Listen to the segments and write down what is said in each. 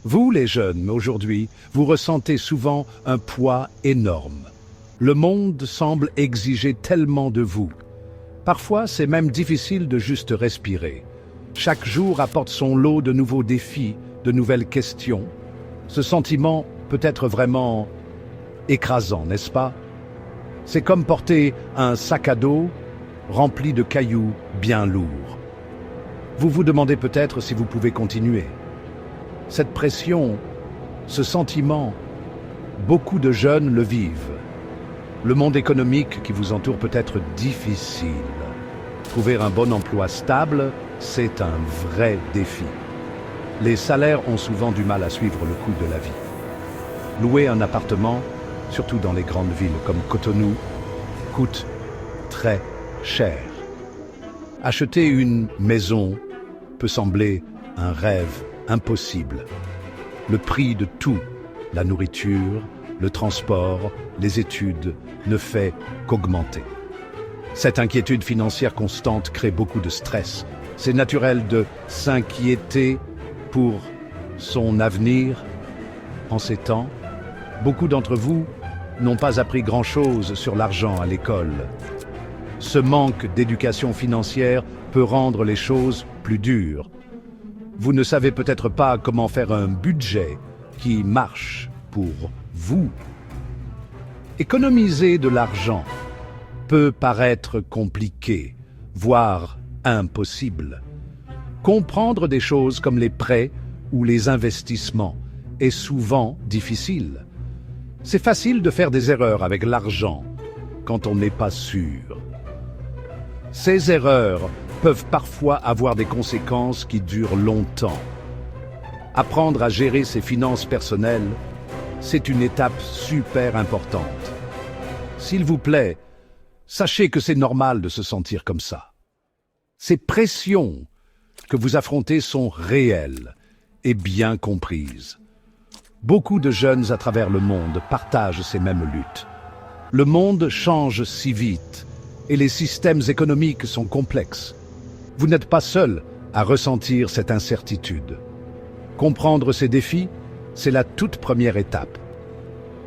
Vous, les jeunes, aujourd'hui, vous ressentez souvent un poids énorme. Le monde semble exiger tellement de vous. Parfois, c'est même difficile de juste respirer. Chaque jour apporte son lot de nouveaux défis, de nouvelles questions. Ce sentiment peut être vraiment écrasant, n'est-ce pas? C'est comme porter un sac à dos rempli de cailloux bien lourds. Vous vous demandez peut-être si vous pouvez continuer. Cette pression, ce sentiment, beaucoup de jeunes le vivent. Le monde économique qui vous entoure peut être difficile. Trouver un bon emploi stable, c'est un vrai défi. Les salaires ont souvent du mal à suivre le coût de la vie. Louer un appartement, surtout dans les grandes villes comme Cotonou, coûte très cher. Acheter une maison peut sembler un rêve impossible. Le prix de tout, la nourriture, le transport, les études, ne fait qu'augmenter. Cette inquiétude financière constante crée beaucoup de stress. C'est naturel de s'inquiéter pour son avenir. En ces temps, beaucoup d'entre vous n'ont pas appris grand-chose sur l'argent à l'école. Ce manque d'éducation financière peut rendre les choses plus dures. Vous ne savez peut-être pas comment faire un budget qui marche pour vous. Économiser de l'argent peut paraître compliqué, voire impossible. Comprendre des choses comme les prêts ou les investissements est souvent difficile. C'est facile de faire des erreurs avec l'argent quand on n'est pas sûr. Ces erreurs peuvent parfois avoir des conséquences qui durent longtemps. Apprendre à gérer ses finances personnelles, c'est une étape super importante. S'il vous plaît, sachez que c'est normal de se sentir comme ça. Ces pressions que vous affrontez sont réelles et bien comprises. Beaucoup de jeunes à travers le monde partagent ces mêmes luttes. Le monde change si vite et les systèmes économiques sont complexes. Vous n'êtes pas seul à ressentir cette incertitude. Comprendre ces défis, c'est la toute première étape.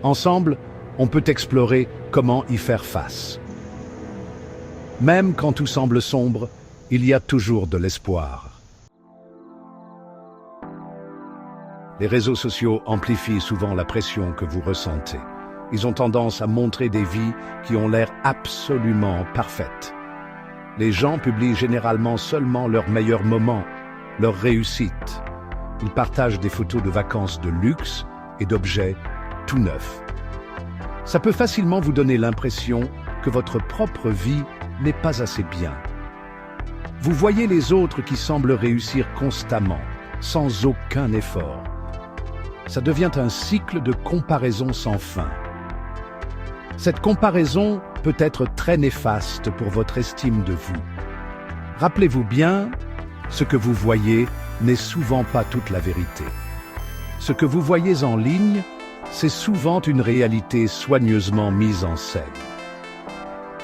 Ensemble, on peut explorer comment y faire face. Même quand tout semble sombre, il y a toujours de l'espoir. Les réseaux sociaux amplifient souvent la pression que vous ressentez. Ils ont tendance à montrer des vies qui ont l'air absolument parfaites. Les gens publient généralement seulement leurs meilleurs moments, leurs réussites. Ils partagent des photos de vacances de luxe et d'objets tout neufs. Ça peut facilement vous donner l'impression que votre propre vie n'est pas assez bien. Vous voyez les autres qui semblent réussir constamment, sans aucun effort. Ça devient un cycle de comparaison sans fin. Cette comparaison peut être très néfaste pour votre estime de vous. Rappelez-vous bien, ce que vous voyez n'est souvent pas toute la vérité. Ce que vous voyez en ligne, c'est souvent une réalité soigneusement mise en scène.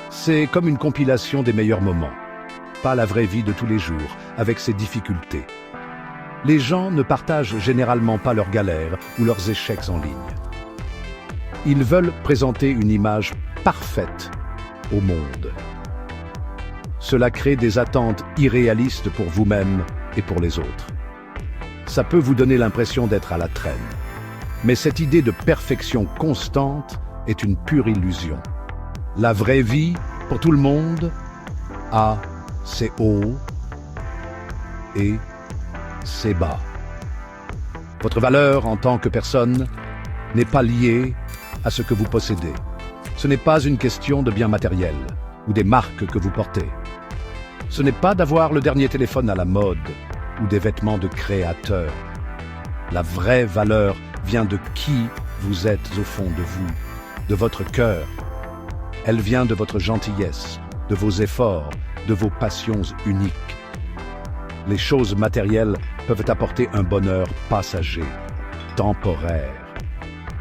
C'est comme une compilation des meilleurs moments, pas la vraie vie de tous les jours, avec ses difficultés. Les gens ne partagent généralement pas leurs galères ou leurs échecs en ligne. Ils veulent présenter une image parfaite au monde. Cela crée des attentes irréalistes pour vous-même et pour les autres. Ça peut vous donner l'impression d'être à la traîne. Mais cette idée de perfection constante est une pure illusion. La vraie vie, pour tout le monde, a ses hauts et ses bas. Votre valeur en tant que personne n'est pas liée à ce que vous possédez. Ce n'est pas une question de biens matériels ou des marques que vous portez. Ce n'est pas d'avoir le dernier téléphone à la mode ou des vêtements de créateur. La vraie valeur vient de qui vous êtes au fond de vous, de votre cœur. Elle vient de votre gentillesse, de vos efforts, de vos passions uniques. Les choses matérielles peuvent apporter un bonheur passager, temporaire.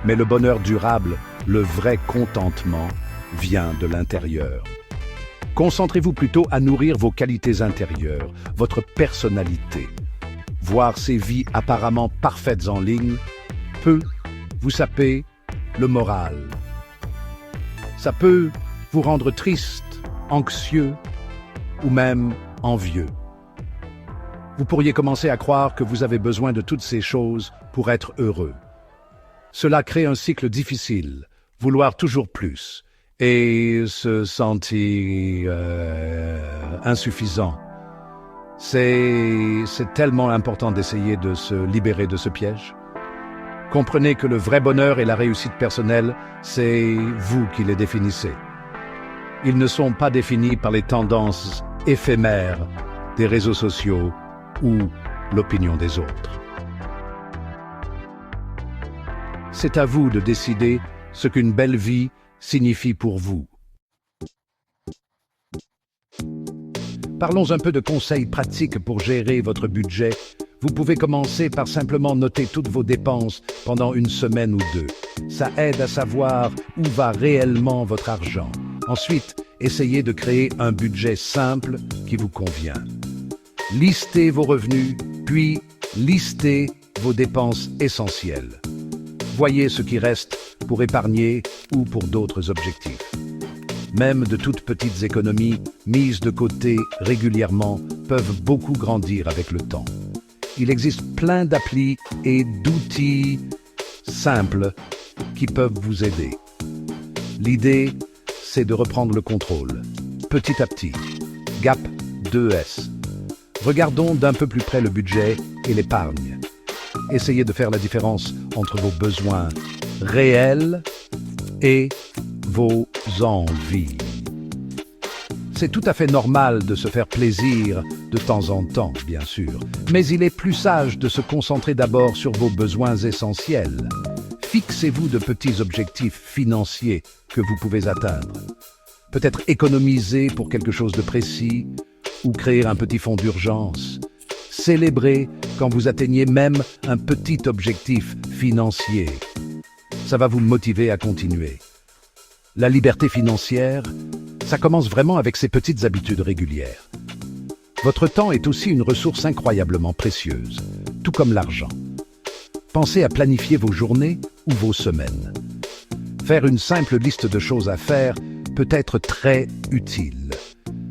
Mais le bonheur durable, le vrai contentement, vient de l'intérieur. Concentrez-vous plutôt à nourrir vos qualités intérieures, votre personnalité, voir ces vies apparemment parfaites en ligne peut vous saper le moral. Ça peut vous rendre triste, anxieux ou même envieux. Vous pourriez commencer à croire que vous avez besoin de toutes ces choses pour être heureux. Cela crée un cycle difficile, vouloir toujours plus et se sentir insuffisant. C'est tellement important d'essayer de se libérer de ce piège. Comprenez que le vrai bonheur et la réussite personnelle, c'est vous qui les définissez. Ils ne sont pas définis par les tendances éphémères des réseaux sociaux ou l'opinion des autres. C'est à vous de décider ce qu'une belle vie signifie pour vous. Parlons un peu de conseils pratiques pour gérer votre budget. Vous pouvez commencer par simplement noter toutes vos dépenses pendant une semaine ou deux. Ça aide à savoir où va réellement votre argent. Ensuite, essayez de créer un budget simple qui vous convient. Listez vos revenus, puis listez vos dépenses essentielles. Voyez ce qui reste pour épargner ou pour d'autres objectifs. Même de toutes petites économies mises de côté régulièrement peuvent beaucoup grandir avec le temps. Il existe plein d'applis et d'outils simples qui peuvent vous aider. L'idée, c'est de reprendre le contrôle, petit à petit. GAP 2S. Regardons d'un peu plus près le budget et l'épargne. Essayez de faire la différence entre vos besoins réels et vos envies. C'est tout à fait normal de se faire plaisir de temps en temps, bien sûr, mais il est plus sage de se concentrer d'abord sur vos besoins essentiels. Fixez-vous de petits objectifs financiers que vous pouvez atteindre. Peut-être économiser pour quelque chose de précis ou créer un petit fonds d'urgence. Célébrez quand vous atteignez même un petit objectif financier. Ça va vous motiver à continuer. La liberté financière, ça commence vraiment avec ces petites habitudes régulières. Votre temps est aussi une ressource incroyablement précieuse, tout comme l'argent. Pensez à planifier vos journées ou vos semaines. Faire une simple liste de choses à faire peut être très utile.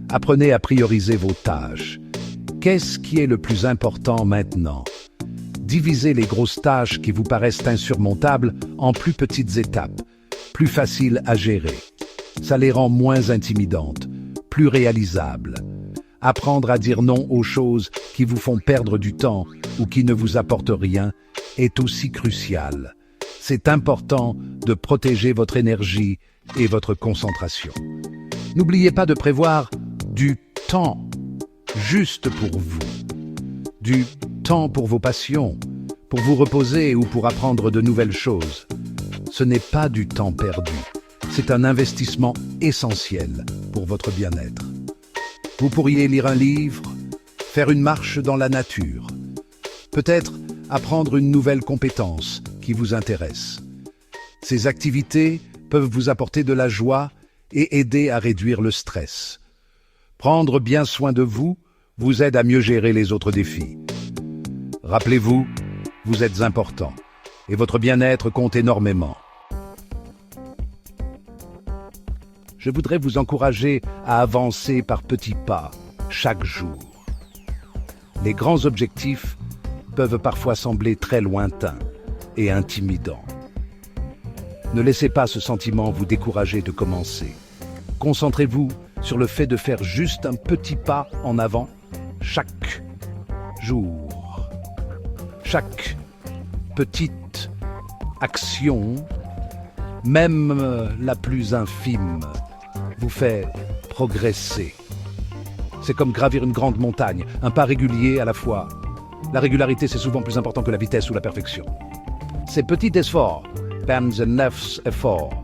Apprenez à prioriser vos tâches. Qu'est-ce qui est le plus important maintenant? Divisez les grosses tâches qui vous paraissent insurmontables en plus petites étapes, plus faciles à gérer. Ça les rend moins intimidantes, plus réalisables. Apprendre à dire non aux choses qui vous font perdre du temps ou qui ne vous apportent rien est aussi crucial. C'est important de protéger votre énergie et votre concentration. N'oubliez pas de prévoir du temps juste pour vous. Du temps pour vos passions, pour vous reposer ou pour apprendre de nouvelles choses. Ce n'est pas du temps perdu. C'est un investissement essentiel pour votre bien-être. Vous pourriez lire un livre, faire une marche dans la nature, peut-être apprendre une nouvelle compétence qui vous intéresse. Ces activités peuvent vous apporter de la joie et aider à réduire le stress. Prendre bien soin de vous vous aide à mieux gérer les autres défis. Rappelez-vous, vous êtes important et votre bien-être compte énormément. Je voudrais vous encourager à avancer par petits pas, chaque jour. Les grands objectifs peuvent parfois sembler très lointains et intimidants. Ne laissez pas ce sentiment vous décourager de commencer. Concentrez-vous sur le fait de faire juste un petit pas en avant chaque jour. Chaque petite action, même la plus infime, vous fait progresser. C'est comme gravir une grande montagne, un pas régulier à la fois. La régularité, c'est souvent plus important que la vitesse ou la perfection. Ces petits efforts, neuf efforts,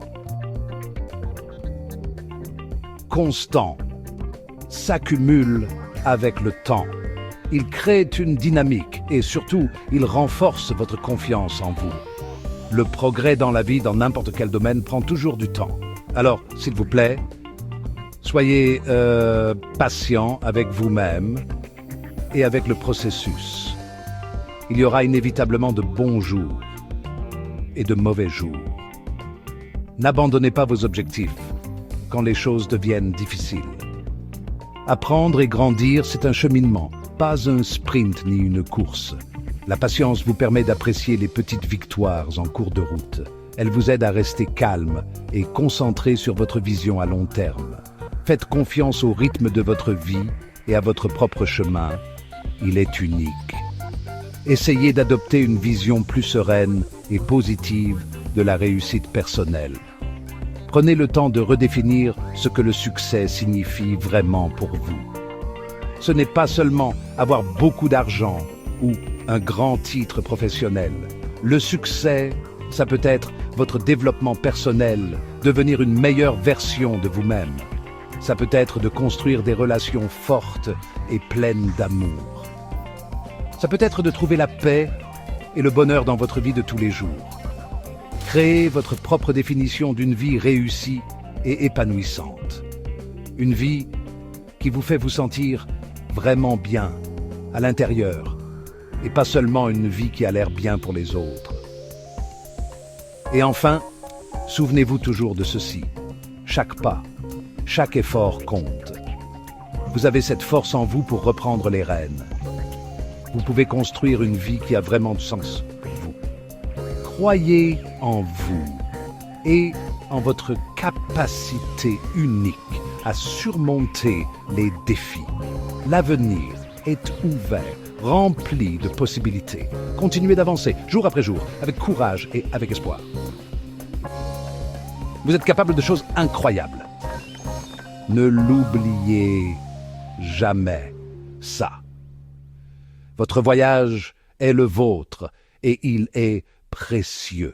constants, s'accumulent avec le temps. Ils créent une dynamique et surtout, ils renforcent votre confiance en vous. Le progrès dans la vie, dans n'importe quel domaine, prend toujours du temps. Alors, s'il vous plaît, soyez patient avec vous-même et avec le processus. Il y aura inévitablement de bons jours et de mauvais jours. N'abandonnez pas vos objectifs quand les choses deviennent difficiles. Apprendre et grandir, c'est un cheminement, pas un sprint ni une course. La patience vous permet d'apprécier les petites victoires en cours de route. Elle vous aide à rester calme et concentré sur votre vision à long terme. Faites confiance au rythme de votre vie et à votre propre chemin. Il est unique. Essayez d'adopter une vision plus sereine et positive de la réussite personnelle. Prenez le temps de redéfinir ce que le succès signifie vraiment pour vous. Ce n'est pas seulement avoir beaucoup d'argent ou un grand titre professionnel. Le succès, ça peut être votre développement personnel, devenir une meilleure version de vous-même. Ça peut être de construire des relations fortes et pleines d'amour. Ça peut être de trouver la paix et le bonheur dans votre vie de tous les jours. Créez votre propre définition d'une vie réussie et épanouissante. Une vie qui vous fait vous sentir vraiment bien à l'intérieur et pas seulement une vie qui a l'air bien pour les autres. Et enfin, souvenez-vous toujours de ceci. Chaque pas, chaque effort compte. Vous avez cette force en vous pour reprendre les rênes. Vous pouvez construire une vie qui a vraiment du sens pour vous. Croyez en vous et en votre capacité unique à surmonter les défis. L'avenir est ouvert, rempli de possibilités. Continuez d'avancer, jour après jour, avec courage et avec espoir. Vous êtes capable de choses incroyables. Ne l'oubliez jamais, ça. Votre voyage est le vôtre et il est précieux.